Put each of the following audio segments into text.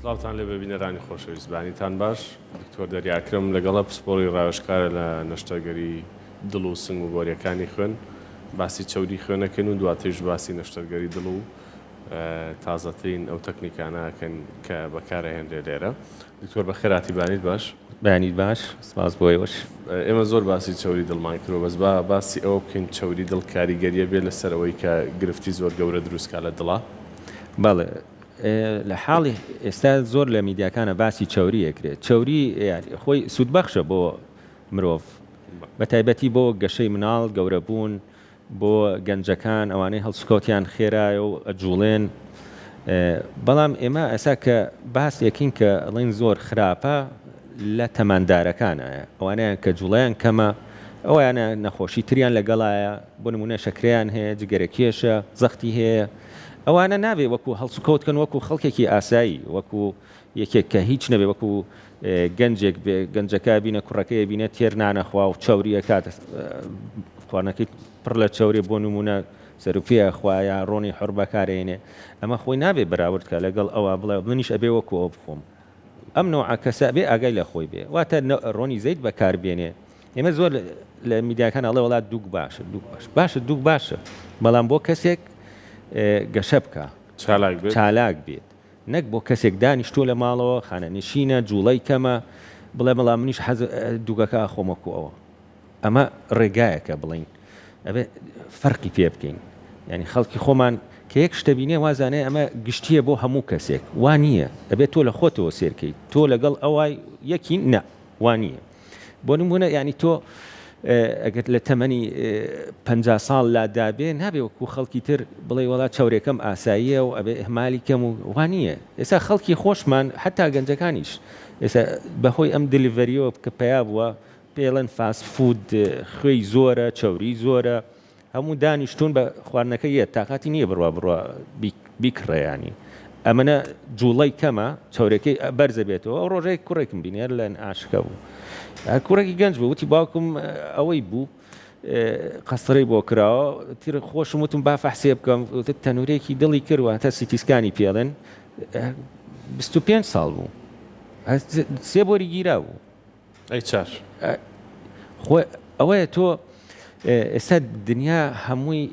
سلااوان لێ ببینەرانی خۆشەویستبانیتان باش دکتۆر دەریاکرم لەگەڵە پسپۆڕی ڕاوێژکارە لە نەشتەرگەری دڵ و سنگ و گۆریەکانی خوێن باسی چەوری خوێنەکەن و دواتریش باسی نەشتەرگەری دڵ و تازەترین ئەو تەکنیکانەکەن کە بەکارهێنرێ لێرە. دکتۆر بە خێراتی بانیت باش. بانیت باش، سپاس بۆیەوەش. ئێمە زۆر باسی چەوری دڵمان کرۆ بەس باسی ئەوە بکەین چەوری دڵ کاریگەریە بێت لەسەرەوەی کە گرفتی زۆر گەورە دروستکە لە دڵە. بەڵێ لە حاڵی ئێستا زۆر لە میدیاکانە باسی چەوری ئەکرێت. چەوری خۆی سوودبەخشە بۆ مرۆڤ، بە تایبەتی بۆ گەشەی مناڵ گەورەبوون، بۆ گەنجەکان ئەوانەی هەڵسوکەوتیان خێرایە و ئەجوڵێن. بەڵام ئێمە ئەسا کە باس یەکین کە ئەڵێن زۆر خراپە لە تەماندارەکانایە، ئەوانیان کە جوڵیان کەمە، ئەویانە نەخۆشی تریان لەگەڵایە، بۆ نمونە شەکرەیان هەیە، جگەرە کێشە، زەختی هەیە، ئەوانە نابێ وەکو هەڵسوکەوتکەن وەکو خەڵکێکی ئاسایی، وەکو یەکێک کە هیچ نەبێ، وەکو گەنجێک بێ گەنجەکە بینە کوڕەکەی بینە تێر نانەخوا و چاوریە کاتە خواردنەکەی پڕ لە چاوری بۆ نمونە سەرپیە خوایە ڕۆنی حڕ بەکارێنێ. ئەمە خۆی نابێ بەراوردکە لەگەڵ ئەوە بڵێ منیش ئەبێ وەکو ئەو بخۆم. ئەم نوع کەسە بێ ئاگای لە خۆی بێ، واتە ڕۆنی زەید بەکاربێنێ. ئێمە زۆر لە میدیاکان ئەڵێ وڵات دووک باشە، دووک باش باشە، دووک باشە، بەڵام بۆ کەسێک گەشە بکە، چالاک بێت، نەک بۆ کەسێک دانیشتۆ لە ماڵەوە خانەنشینە جوڵەی کەمە بڵێ بەڵام منیش حەز دووگەکە خۆمەکو ئەوە. ئەمە ڕێگایەکە بڵین، ئەبێ فەرقی پێ بکەین. یعنی خەڵکی خۆمان کە یەک شتە بینێ وازانێ ئەمە گشتیە بۆ هەموو کەسێک، وا نییە. ئەبێت تۆ لە خۆتەوە سێرکەیت، تۆ لەگەڵ ئەوای یەکی نە، وا نییە. بۆ نمونە یعنی تۆ ئەگەر لە تەمەنی 50 ساڵ لادابێ نابێ وەکو خەڵکی تر بڵێ وڵات چاورێکەم ئاساییە و ئەبێ ئەهمالی کەم و وانە. ئێستا خەڵکی خۆشمان حتا گەنجەکانیش ئێستا بەهۆی ئەم دلیڤەریەوە کە پیا بووە پێڵەن فاست فود خوێی زۆرە، چاوری زۆرە، هەموو دانیشتون بە خواردنەکە یە تاقاتی نییە بڕوا بیکڕێیانی. ئەمەە جوڵەی کەمە چاورەکەی بەرزە بێتەوە. ئەو ڕۆژەی کوڕێکم بینێر لەن ئاشکە بوو، کوڕێکی گەنج بوو، وتی باوکم ئەوەی بوو قەسڕی بۆ کراوە، تیر خۆشم وتم با فەحسێ بکەم، تەنورێکی دڵی کردوە تا سیتیسکانی پێڵێن 25 ساڵ بوو، 3 بۆری گیرا بوو. ئەی چاش ئەوەیە تۆ ئێستا دنیا هەمووی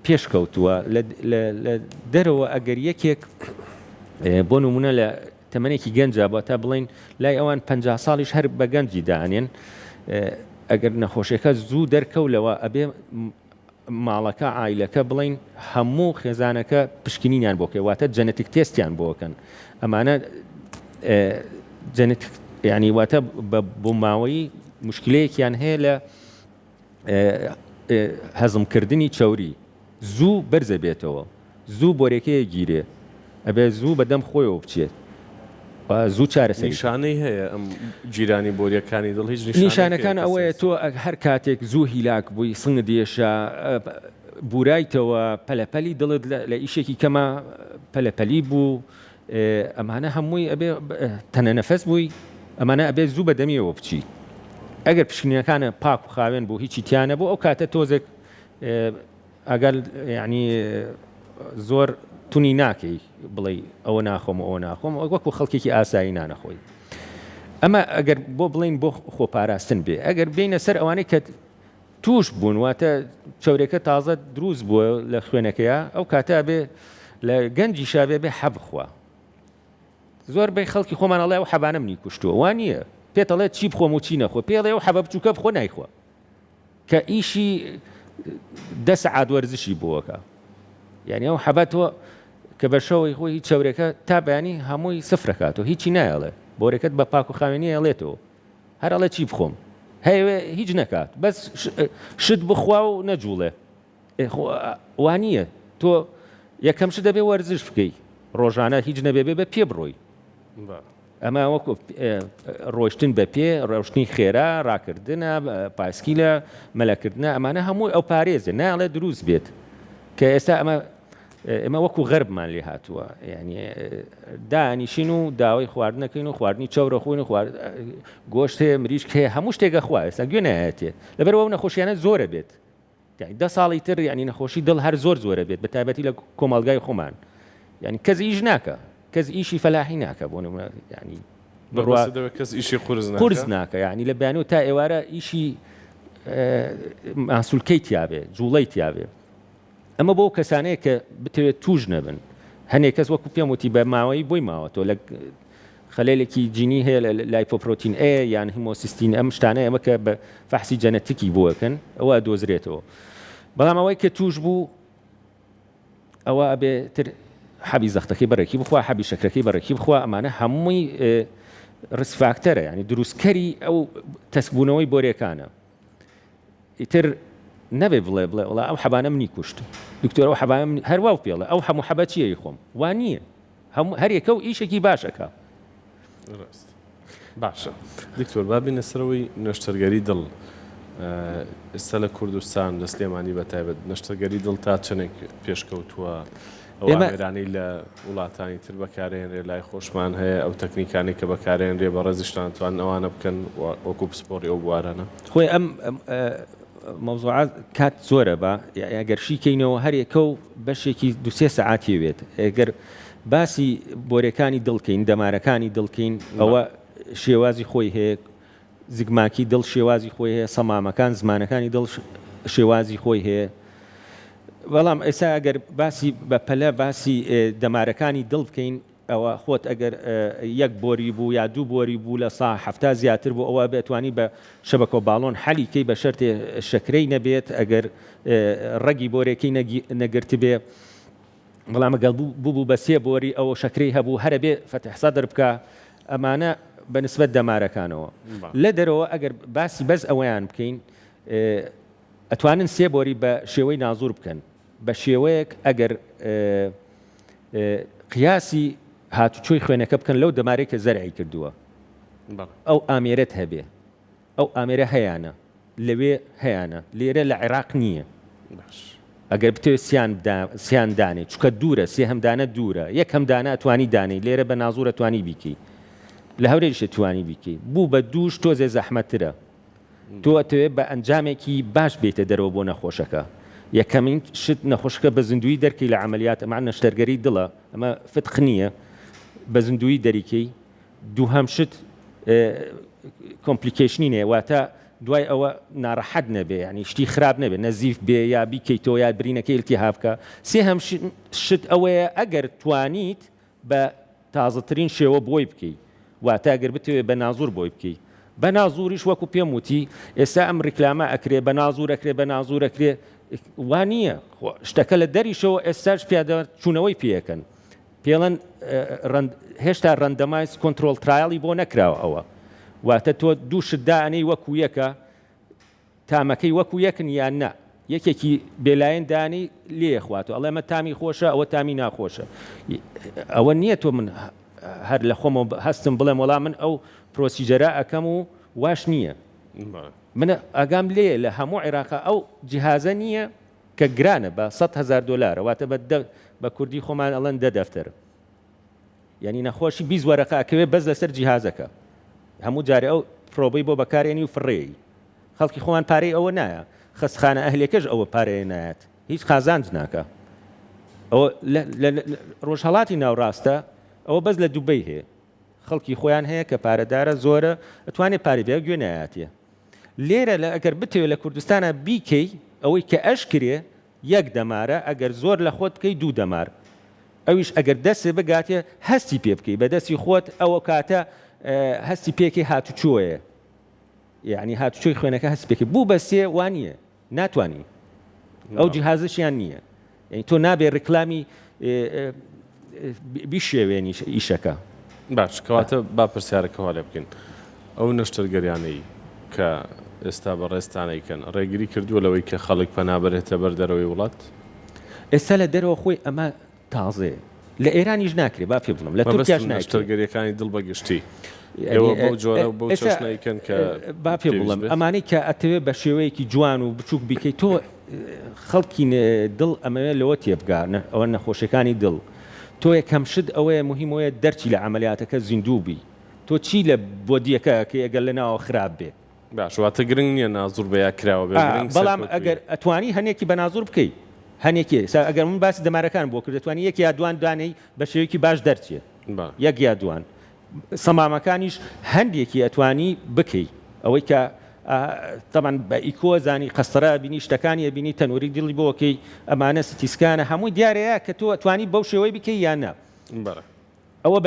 پێشکەوتووە لە دەرەوە. ئەگەر یەکێک بۆ نمونە لە تەمەنێکی گەنجە بە تا بڵین لای ئەوان 50 ساڵیش هەر بە گەنجی دانێن، ئەگەر نەخۆشیەکە زوو دەرکەولەوە ئەبێ ماڵەکە ئایلەکە بڵین هەموو خێزانەکە پشکنینیان بۆکە، واتە جەنێتیک تێستیان بۆکەن. ئەمانە جەنێتیک یعنی واتە بۆ ماوەی مشکلەیەکیان هەیە لە هەزمکردنی چاوری، زوو بەرزە بێتەوە، زوو بۆرێکەیە گیرێ، ئەبێ زوو بەدەم خۆیەوە بچێت، زوو چارەسەر. نیشانەی هەیە ئەم جیرانی بۆریەکانی دڵ؟ هیچ نیشانەکان ئەوەیە تۆ هەر کاتێک زوو هیلاک بووی، سنگ دێشە، بورایتەوە، پەلەپەلی دڵت لە ئیشێکی کەمە پەلەپەلی بوو، ئەمانە هەمووی ئەبێ تەنە نەفەس بووی، ئەمانە ئەبێ زوو بەدەمیەوە بچی. ئەگەر پشکنینەکانە پاک و خاوێن بۆ هیچی تیانە بۆ ئەو کاتە تۆزێک ئەگەر یعنی زۆر تونی ناکەی بڵێ ئەوە ناخۆم ئەوە ناخۆم، وەکو خەڵکێکی ئاسایی نانەخۆی. ئەمە ئەگەر بۆ بڵین بۆ خۆپاراستن بێ، ئەگەر بینە سەر ئەوانەی کە توش بوون واتە چاورێکە تازە دروست بووە لە خوێنەکەیە، ئەو کاتە بێ لە گەنجی شابێ بێ حەب بخوا. زۆر بەی خەڵکی خۆمان ئەڵێ ئەو حەبانە منی کوشتووە، وانە پێت ئەڵێ چی بخۆم و چی نەخۆ، پێڵێ ئەو حەبە بچووکە بخۆ نایخوا کە ئیشی 10 سەعات وەرزشی بووەکە. یعنی ئەو حەبەتەوە کە بەشەوەی خۆی هیچ چاورێکە تا بەیانی هەمووی سفرەکاتەوە، هیچی نایەڵێ، بۆرەکەت بە پاک و خاوێنی ئەڵێتەوە، هەر ئەڵێ چی بخۆم، هەیەوێ هیچ نەکات، بەس شت بخوا و نەجوڵێ. وانە تۆ یەکەم شت دەبێ وەرزش بکەی، ڕۆژانە هیچ نەبێ بێ بە پێ بڕۆی. ئەمە وەکو ڕۆشتن بە پێ، ڕۆشتنی خێرا، ڕاکردنە، پاسکی لە مەلەکردنە، ئەمانە هەمووی ئەو پارێزە ناڵێ دروست بێت کە ئێستا ئێمە وەکو غەربمان لێ هاتووە. یعنی دانیشین و داوای خواردنەکەین و خواردنی چاورە خۆین و گۆشت هەیە، مریشک هەیە، هەموو شتێکە خوا ئێستا گوێ نایەتێ، لەبەرەوە نەخۆشیانە زۆرە بێت. 10 ساڵی تر یعنی نەخۆشی دڵ هەر زۆرە بێت، بە تایبەتی لە کۆمەڵگای خۆمان. یعنی کەس ئیش ناکە، کەس ئیشی فەلاحی ناکە بۆ نمونە یعنی بڕواستەوە کەس ئیشی قورس ناکە یعنی لە بەیانەوە تا ئێوارە ئیشی ماسوولکەی تیاابێ جوڵەی تیاابێ ئەمە بۆ کەسانەیە کە بتەوێت توش نەبن هەنێک کەس وەکو پێم وتی بە ماوەی بۆی ماوەتەوە لە خەلێلێکی جینی هەیە لە لایپۆپرۆتین ئێ یان هیمۆسیستین ئەم شتانە ئەمە کە بە فەحسی جەنەتیکی بووەکەن ئەوە دۆزرێتەوە بەڵام ئەوەی کە توش بوو ئەوە ئەبێتر حەبی زەختەکەی بەڕێکی بخوا حەبی شەکرەکەی بەڕێکی بخوا ئەمانە هەمووی ڕسفاکتەرە ینی دروستکەری ئەو تەسبوونەوەی بۆرێکانە ئیتر نەبێ بڵێ وڵا ئەو حەبانە منی کوشت دکتۆر ئەو حەبانە هەروا و پێڵە ئەو هەموو حەبە چیەی خۆم وان نییە هەریەکە و ئیشێکی باشەکە باشە دکتۆر بابینە سەرەوەی نەشتەرگەری دڵ ئێستا لە کوردستان لە سلێمانی بەتایبەت نەشتەرگەری دڵ تا چەندێک پێشکەوتووە ئەو ئامێرانی لە وڵاتانی تر بەکارێنرێ لای خۆشمان هەیە ئەو تەکنیکانی کە بەکارێنرێ بە ڕێزیشتان توان ئەوانە بکەن وەکو پسپۆری ئەو بوارانە خۆی ئەم مەوزوعات کات زۆرە بە ئەگەر شیکەینەوە هەرێکە و بەشێکی دوسێ سەعاتی وێت ئەگەر باسی بۆرەکانی دڵکەین دەمارەکانی دڵکەین ئەوە شێوازی خۆی هەیە زگماکی دڵ شێوازی خۆی هەیە سەمامەکان زمانەکانی دڵ شێوازی خۆی هەیە بەڵام ئێستا ئەگەر باسی بەپەلە باسی دەمارەکانی دڵ بکەین ئەوە خۆت ئەگەر یەک بۆری بوو یا دوو بۆری بوو لە سا هەفتا زیاتر بوو ئەوە بێتوانی بە شەبەکە و باڵۆن حەلیکەی بە شەرتێ شەکرەی نەبێت ئەگەر ڕەگی بۆرێکەی نەگرت بێ بەڵام ئەگەڵ بوو بە سێ بۆری ئەوە شەکرەی هەبوو هەرە بێ فەتحسە دەربکە ئەمانە بەنسبەت دەمارەکانەوە لە دەرەوە ئەگەر باسی بەس ئەوەیان بکەین ئەتوانن سێ بۆری بە شێوەی نازور بکەن بە شێوەیەک ئەگەر قیاسی هاتوچۆی خوێنەکە بکەن لەو دەمارێک کە زەرعی کردووە ئەو ئامێرەت هەبێ ئەو ئامێرە هەیەە لەوێ هەیەە لێرە لە عێراق نییە ئەگەر بتێت سیان دانێ چکە دوورە سێ هەمدانە دوورە یەک هەمدانە ئەتوانی دانەی لێرە بە نازورە توانی بیکەی لە هەورێشە توانی بیکەی بوو بە دووش تۆزێ زەحمەترە تۆ ئەتەوێت بە ئەنجامێکی باش بێتە دەرەوە بۆ نەخۆشەکە یەکەمین شت نەخۆشەکە بە زیندوی دەرکەی لە عملیات ئەمە نەشتەرگەری دڵە ئەمە فتق نییە بە زیندوی دەریکەی دووهەم شت کۆمپلیکیشنی نێ واتە دوای ئەوە ناڕەحەت نەبێ ینی شتی خراپ نەبێ نەزیف بێ یا بیکەیتەوە یا برینەکەی التیهاب بکە سێهەم شت ئەوەیە ئەگەر توانیت بە تازەترین شێوە بۆی بکەیت واتە ئەگەر بتوێت بە نازور بۆی بکەیت بە نازوریش وەکو پێم وتی ئێستا ئەم ڕیکلامە ئەکرێ بە نازور ئەکرێ بە نازور ئەکرێ وانە شتەکە لە دەریشەوە ئێستاش پیادە چوونەوەی پێەکەن پێڵەن هێشتا ڕەندەمایز کۆنتترۆل ترایڵی بۆ نەکراوە ئەوە واتە تۆ دوو شتدانەی وەکو یەکە تامەکەی وەکو یەکن یان نا یەکێکی بێلایەن دانی لێخواتەوە ئەڵێ ئەمە تامی خۆشە ئەوە تامی ناخۆشە ئەوە نییە تۆ من هەر لە خۆمە هەستم بڵێم وەڵام من ئەو پرۆسیجەرە ئەەکەم و واش نییە منە ئەگام لێ لە هەموو عێراق ئەو جیهازە نییە کە گرانە بە $100,000 واتە بە کوردی خۆمان ئەڵەن دەفتەر یعنی نەخۆشی 20 وەرەقە ئەکەوێت بەس لەسەر جیهازەکە هەموو جارێ ئەو پرۆبەی بۆ بەکارێنی و فڕێی خەڵکی خۆمان پارەی ئەوە نایە خەستخانە ئەهلێکەش ئەوە پارەیە نایەت هیچ قازانج ناکە ئەوە ڕۆژهەڵاتی ناوڕاستە ئەوە بەس لە دووبەی هەیە خەڵکی خۆیان هەیە کە پارەدارە زۆرە ئەتوانێت پارەی بێ گوێ نایەتێ لێرە لە ئەگەر بتەوێت لە کوردستانە بیکەی ئەوەی کە ئەشکرێ یەک دەمارە ئەگەر زۆر لە خۆت بکەی دوو دەمار ئەویش ئەگەر دەستێ بگاتێ هەستی پێ بکەی بە دەستی خۆت ئەوە کاتە هەستی پێکی هاتوچۆیە یعنی هاتوچۆی خوێنەکە هەست پێکی بوو بە سێ وانە ناتوانانی ئەو جیهازشیان نییە یعنی تۆ نابێ ڕیکلامی بیشێوێنی ئیشەکە باش کەواتە با پرسیارەکەوا لێ بکەین ئەو نەشتەرگەریانەی کە ئێستا بە ڕێستانەیکەن ڕێگیری کردووە لەوەی کە خەڵک پەنابەرێتە بەر دەرەوەی وڵات ئێستا لە دەرەوە خۆی ئەمە تازێ لە ئێرانیش ناکرێ با پێ بڵم لە تورکیاش نەشتەرگەریەکانی دڵ بەگشتی چۆشنەیکەن کە با پێ بڵم ئەمانەی کە ئەتەوێت بە شێوەیەکی جوان و بچووک بیکەیت تۆ خەڵکی دڵ ئەمەوێت لەوە تێبگارنە ئەوە نەخۆشیەکانی دڵ تۆ یەکەم شت ئەوەیە مهمەوەیە دەرچی لە عملیاتەکە زیندوو بی تۆ چی لە بۆ دیەکە کە ئەگەر لەناوە خراپ بێ باشواتە گرنگ نییە نازور بەیە کراوە بەڵام ئەگەر ئەتوانی هەنێکی بە نازور بکەیت هەنێکی ئەگەر من باسی دەمارەکان بۆ کرد دەتوانی یەکی یا دوان دانەی بە شێوەیەکی باش دەرچێت یەک یا دوان سەمامەکانیش هەندێکی ئەتوانی بکەی ئەوەی کە طبعاً بە ئیکۆ زانی قەستەرە بینی شتەکانی بینی تەنوری دڵی بۆکەی ئەمانە سیتیسکانە هەمووی دیارەیە کە تۆ ئەتوانی بەو شێوەی بکەی یان نە ئەوە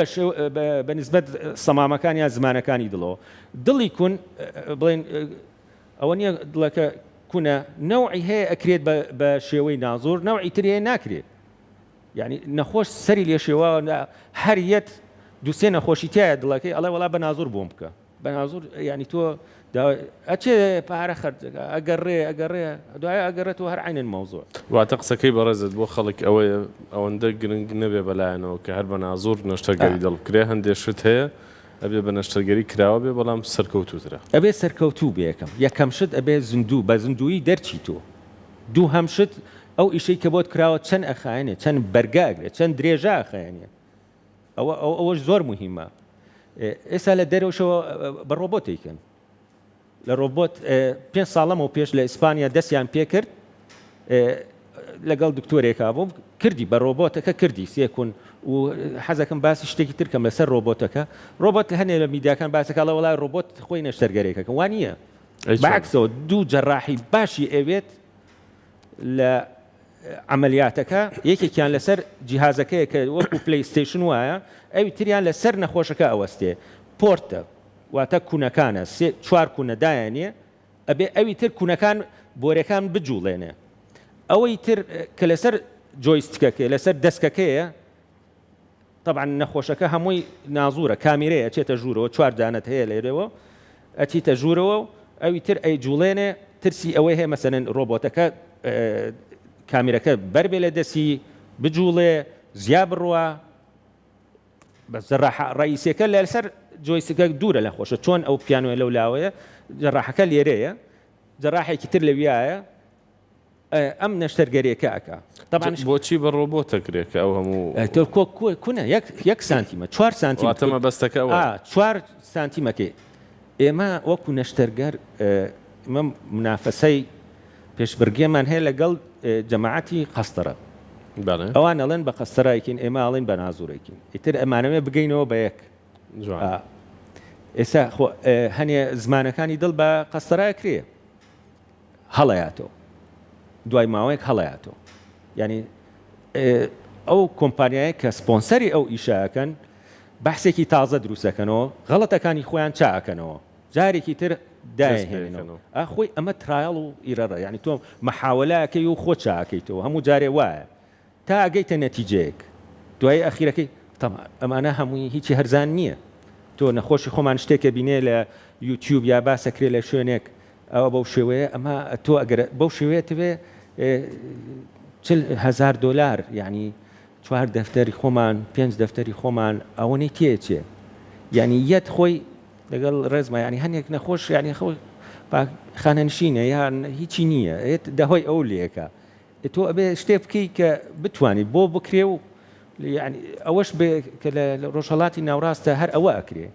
بە نسبەت سەمامەکان یا زمانەکانی دڵەوە دڵی کون بڵێن ئەوە نییە دڵەکە کونە نەوعی هەیە ئەکرێت بە شێوەی نازور نەوعی ترێ ناکرێت یعنی نەخۆش سەری لێ شێوە هەر یەت دووسێ نەخۆشی تایە دڵەکەی ئەڵێ وەڵا بە نازور بۆم بکە بە نازور ینی تۆ ئەچێ پارە خەرجەکە ئەگەڕێ دوایە ئەگەڕێتەوە هەر عینن مەوزوع واتە قسەکەی بەڕێزت بۆ خەڵک ئەوەیە ئەوەندە گرنگ نەبێ بەلایەنەوە کە هەر بە نازور نەشتەرگەری دڵبکرێ هەندێک شت هەیە ئەبێ بە نەشتەرگەری کراوە بێ بەڵام سەرکەوتوترە ئەبێ سەرکەوتوو بێ یەکەم شت ئەبێ زیندوو بە زیندویی دەرچی تۆ دوو هەم شت ئەو ئیشەی کە بۆت کراوە چەند ئەخایەنێ چەند بەرگاگرێت چەند درێژە ئەخایەنێ ئەوەش زۆر مهمە ئێستا لە دەرەوەشەوە بە ڕۆبۆتێکن لە ڕۆبۆت 5 ساڵەمەوە پێش لە ئیسپانیا دەستیان پێ کرد لەگەڵ دکتۆرێکا بووم کردی بە ڕۆبۆتەکە کردی سێکون و حەزەکەم باسی شتێکی ترکەم لەسەر ڕۆبۆتەکە ڕۆبۆت هەنێ لە میدیاکان باسەکە لە وڵای ڕۆبۆت خۆی نەشتەرگەرێکەکە وانە بەعکسەوە دوو جەڕاحی باشی ئەوێت لە عملیاتەکە یەکێکیان لەسەر جیهازەکەیە کە وەکو پلەیستیشن وایە ئەوی تریان لەسەر نەخۆشەکە ئەوەستێ پۆرتە واتە کوونەکانە 4 کوونەدایانێ ئەبێ ئەوی تر کوونەکان بۆرەکان بجوڵێنێ ئەوەی تر کە لەسەر جۆیستکەکە لەسەر دەستکەکەیە طبعا نەخۆشەکە هەمووی نازورە کامیرەیە ئەچێتە ژوورەوە 4 دانەت هەیە لێرەوە ئەچیتە ژوورەوە ئەوی تر ئەی جوڵێنێ ترسی ئەوەی هەیە مەسەرەن ڕۆبۆتەکە کامیرەکە بەربێ لە دەستی بجوڵێ زیا بڕوە بە ڕئیسەکە لەسەر جۆیسەکە دوورە لە خۆشە چۆن ئەو پیانوە لەو لاوەیە جەڕاحەکە لێرەیە جەڕاحێکی تر لەویایە ئەم نەشتەرگەریەکە ئەکا طبعاً بۆچی بە ڕۆبۆتەکرێکە ئەو هەموو کونە 1 سانتیمە 4 سانتیمە واتەمە بەستەکە 4 سانتیمەکەی ئێمە وەکو نەشتەرگەر ئمە منافەسەی پێشبرگێمان هەیە لەگەڵ جەماعەتی قەستەرە ئەوان ئەڵێن بە قەستەرایکین ئێمە ئاڵین بە نازوورێکین ئیتر ئەمانەوێ بگەینەوە بە یەک ئێستا هەنێ زمانەکانی دڵ بە قەستەرای کرێ هەڵەیاتەوە دوای ماوەیەک هەڵەیاتەوە ینی ئەو کۆمپانیایە کە سپۆنسەری ئەو ئیشاکەن بەحسێکی تازە دروستەکەنەوە غەڵەتەکانی خۆیان چاکەنەوە جارێکی تر داهێنەوە ئەخۆی ئەمە ترایڵ و ئیرەڕە ینی تۆ مەحاوەلەکەی و خۆ چاکەیتەوە هەموو جارێ وایە تا ئەگەیتە نەتیجەیەک دوای ئەخیرەکەی ئەمانە هەمووی هیچی هەرزان نییە تۆ نەخۆشی خۆمان شتێکە بینێ لە یوتیوب یا باسەکرێ لە شوێنێک ئەوە بەو شێوەیە ئەمە تۆ ئەگەر بەو شێوێتەوێ $40,000 یعنی 4 دەفتەری خۆمان 5 دەفتەری خۆمان ئەوەی تێچێ یعنی یەت خۆی لەگەڵ ڕێزمە ینی هەنێک نەخۆش یعنی خۆی خانەنشینە یان هیچی نییە دەهۆی ئەو لێکە تۆ ئەبێ شتێ بکەی کە بتوانانی بۆ بکرێ و يعني ئەوەش کە لە ڕۆژهەڵاتی ناوڕاستە هەر ئەوە ئەکرێ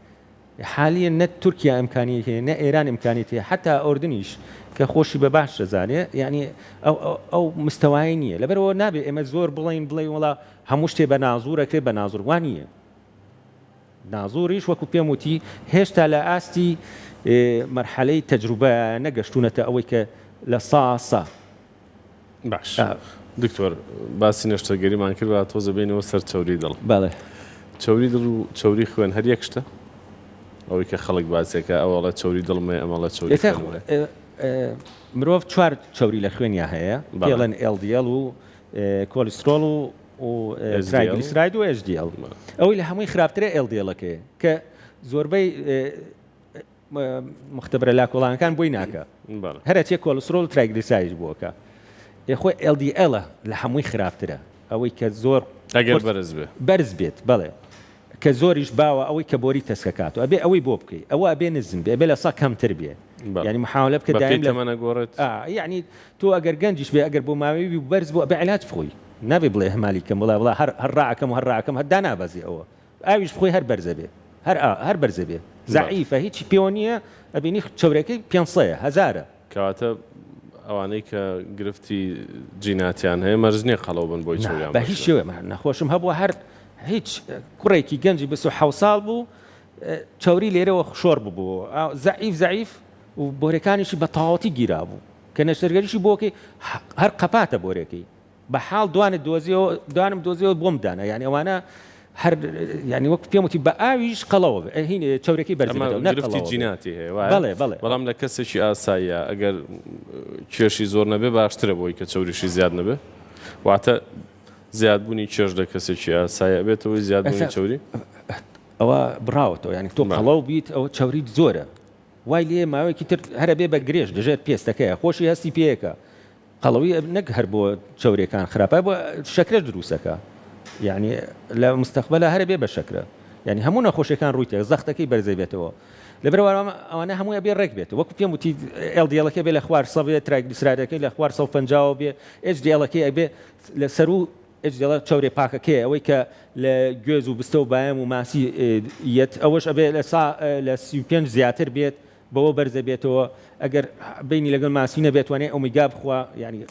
حالیە نە تورکیا ئیمکانی هەیە نە ئێران ئیمکانیت هەیە حتا ئۆردنیش کە خۆشی بە باش دەزانێ یعنی ئەو مستەوای نییە لەبەرەوە نابێ ئێمە زۆر بڵێ وڵا هەموو شتێ بە نازوورەکرێ بە نازوروان نییە نازوریش وەکو پێم وتی هێشتا لە ئاستی مەرحەلەی تەجروبە نەگەشتونەتە ئەوەی کە لە ساسە باش دکتۆر باسی نەشتەرگەریمان کرد تۆزە بینەوە سەر چەوری دڵ بەڵێ چەوری دڵ و چەوری خوێن هەر یەک شتە ئەوەی کە خەڵک باسێکە ئەوڵە چەوری دڵمێ ئەمەڵە چەوری مرۆڤ 4 چەوری لە خوێنیا هەیە پێڵێن LDL و کۆلیسترۆڵ و ترایگلیسراید و HDL ئەوەی لە هەمووی خراپترە LDL-ەکەیە کە زۆربەی مختبرە لاکۆڵانەکان بۆی ناکە هەرچێ کۆلیسترۆڵ و ترایگلیسراید بووەکە خۆی LDL لە هەمووی خراپترە ئەوەی کە زۆر ئەگەر بەرز بێت بەڵێ کە زۆریش باوە ئەوەی کە بۆری تەسکەکات و ئەبێ ئەوەی بۆ بکەی ئەوە ئەبێ نزم بێ لە سا کەمتر بێ ینی محاولە بکە دایم لەمەە گۆڕێت یعنی تۆ ئەگەر گەنجیش بێ ئەگەر بۆ ماوەی بەرز بۆ بە علاج بخۆی نابێ بڵێ هەمالی کەم وڵا هەڕاکەم و هەڕاکەم هەردا نابەزی ئەوە ئاویش بخۆی هەر بەرزە بێ هەر بەرزە بێ زعیفە هیچی پێوە نییە ئەبینی چەورەکەی 500,000 کەواتە ئەوانەی کە گرفتی جیناتیان هەیە مەرج نییە قەڵەو بن بۆی چۆیان بە هیچ شێوە نەخۆشم هەبووە هیچ کوڕێکی گەنجی 27 ساڵ بوو چاوری لێرەوە شۆڕ ببوو زعیف و بۆرەکانیشی بە تەواوەتی گیرا بوو کە نەشتەرگەریشی بۆکەی هەر قەپاتە بۆرەکەی بە حاڵ دوانم دۆزیەوە بۆم دانا یعنی ئەوانە هەر ینی وەک پێم وتی بە ئاویش قەڵەوە هین چاورەکەی بەرگرفتی جیناتی هەیە بەڵێ بەڵام لە کەسێکی ئاساییە ئەگەر کێشی زۆر نەبێ باشترە بۆی کە چاوریشی زیاد نەبێ واتە زیادبوونی کێش لە کەسێکی ئاسایە بێتەوەی زیادبوونی چاوری ئەوە بڕاوەتەوە ینی تۆ قەڵەو بیت ئەوە چاوریت زۆرە وای لێ ماوەیەکی تر هەرە بێ بە گرێژ دەژێت پێستەکەیە خۆشی هەستی پێیەکە قەڵەوی نەک هەر بۆ چاورەکان خراپە بۆ شەکرە دروستەکە یعنی لە مستەقبەلە هەرە بێ بە شەکرە یعنی هەموو نەخۆشیەکان ڕوویتە زەختەکەی بەرزەی بێتەوە لەبەرەوە ئەوانە هەمووی بێ ڕێک بێت وەکو پێم وتی LDL-ەکە بێ لە خوار سەبێت ترایگلیسیرایدەکەی لە خوار 150 بێ HDL-ەکەی ئەبێ لە سەر و HDL چاورێ پاکەکەی ئەوەی کە لە گوێز و بستە و باەم و ماسی یەت ئەوەش ئەبێ لە 35 زیاتر بێت بەوە بەرزە بێتەوە ئەگەر بینی لەگەڵ ماسی نەبێتوانێ ئۆمیگا بخوا ینی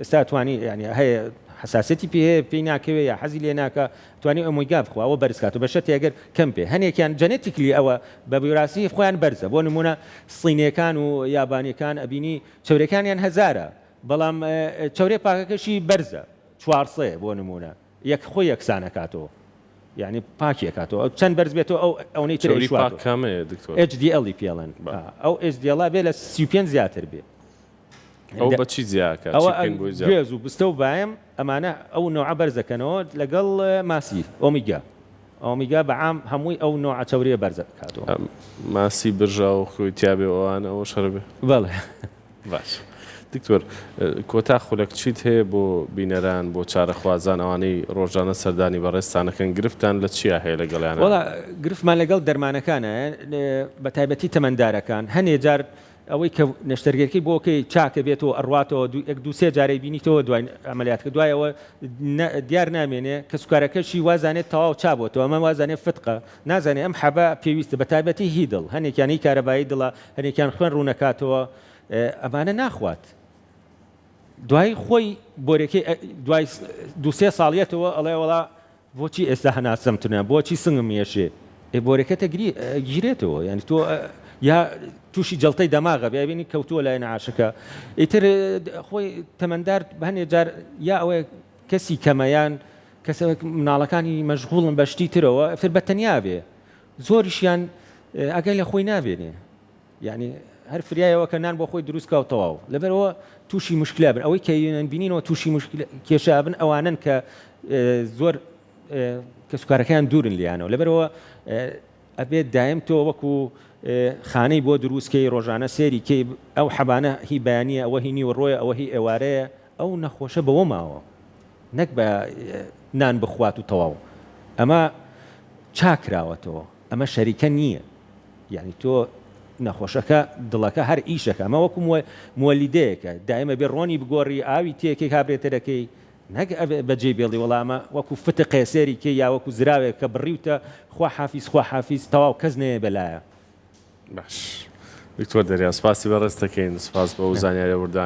ئێستا توانی ینی هەیە حساسەتی پێی ناکەوێ یا حەزی لێ ناکە توانی ئۆمیگا بخوا ئەوە بەرزکات و بەشەتی ئەگەر کەم پێ هەنێکیان جەنێتیکلی ئەوە بە بیوراسی خۆیان بەرزە بۆ نمونە سینیەکان و یابانیەکان ئەبینی چاورەکانیان هەزارە بەڵام چاورێ پاکەکەشی بەرزە 400 بۆ نمونە خۆی یەکسانەکاتەوە یعنی پاکیەکاتەوە چەند بەرز بێتەوە ئەوەی تری کامەیە دکتۆر HDL پێڵەن ئەو HDL بێ لە 35 زیاتر بێ ئەو بەچی زیاکە ئەوە گوێز و بستە و باەم ئەمانە ئەو نوع بەرزەکەنەوە لەگەڵ ماسی ئۆمیگا بەعام هەمووی ئەو نوع چاوریە بەرزە بکاتەوە ماسی برژا و خویتیابێ ئەوانە ئەوە شەربێ بەڵێ باش دکتۆر کۆتا خولەک چیت هەیە بۆ بینەران بۆ چارەخوازان ئەوانەی ڕۆژانە سەردانی بەڕێستانەکەن گرفتان لە چیا هەیە لەگەڵیانە وڵا گرفتمان لەگەڵ دەرمانەکانە بە تایبەتی تەمەندارەکان هەنێ جار ئەوەی کە نەشتەرگەرەکەی بۆکەی چاکە بێتەوە ئەڕاتەوە دو سێ جارەی بینیتەوە دوای ئەمەلیاتکە دوایەوە دیار نامێنێ کە سوکارەکەشی وازانێت تەواو چابێتەوە ئەمە وازانێت فتقە نازانێت ئەم حەبە پێویستە بە تایبەتی هی دڵ هەنێکیانی کارەبایی دڵە هەنێکیان خوێن ڕوونەکاتەوە ئەمانە ناخوات دوای خۆی بۆرەکەی دوای دو سێ ساڵیەتەوە ئەڵێ وڵا بۆچی ئێستا هەناسەمتونە بۆچی سنگم مێشێ بۆرەکەتە گیرێتەوە یعنی تۆ یا تووشی جەڵتەی دەماغە ببینی کەوتووە لای نەعاشەکە ئیتر خۆی تەمەندار هەندێک جار یا ئەوەیە کەسی کەمەیان کەسێک مناڵەکانی مەشغوڵن بەشتی ترەوە ئەفتر بە تەنیا بێ زۆریشیان ئەگەی لە خۆی نابێنێ یعنی هەر فریایەوە کە نان بۆ خۆی دروستکە و تەواو لەبەرەوە تووشی مشکلا بن ئەوەی کە بینینەوە تووشی کێشا بن ئەوانن کە زۆر کە سوکارەکەیان دوورن لیانەوە لەبەرەوە ئەبێت دایم تۆ وەکو خانەی بۆ دروستکەی ڕۆژانە سێری کەی ئەو حەبانە هی بەیانیە ئەوە هی نیوەڕۆیە ئەوە هی ئێوارەیە ئەو نەخۆشە بەوە ماوە نەک بە نان بخوات و تەواو ئەمە چاکراوەتەوە ئەمە شەریکە نییە یعنی تۆ نەخۆشەکە دڵەکە هەر ئیشەکە ئەمە وەکو مۆلیدەیەکە دائمە بێ ڕۆنی بگۆڕی ئاوی تێکێک کابرێتە دەکەی نەک بەجێ بێڵی وەڵامە وەکو فتە قێسێری کێ یا وەکو زراوێک کە بڕیوتە خوا حافیز تەواو کەس نەیە بەلایە باش دکتۆر دەریا سپاسی بەڕێز دەکەین سپاس بە ئەو زانیاریە وردان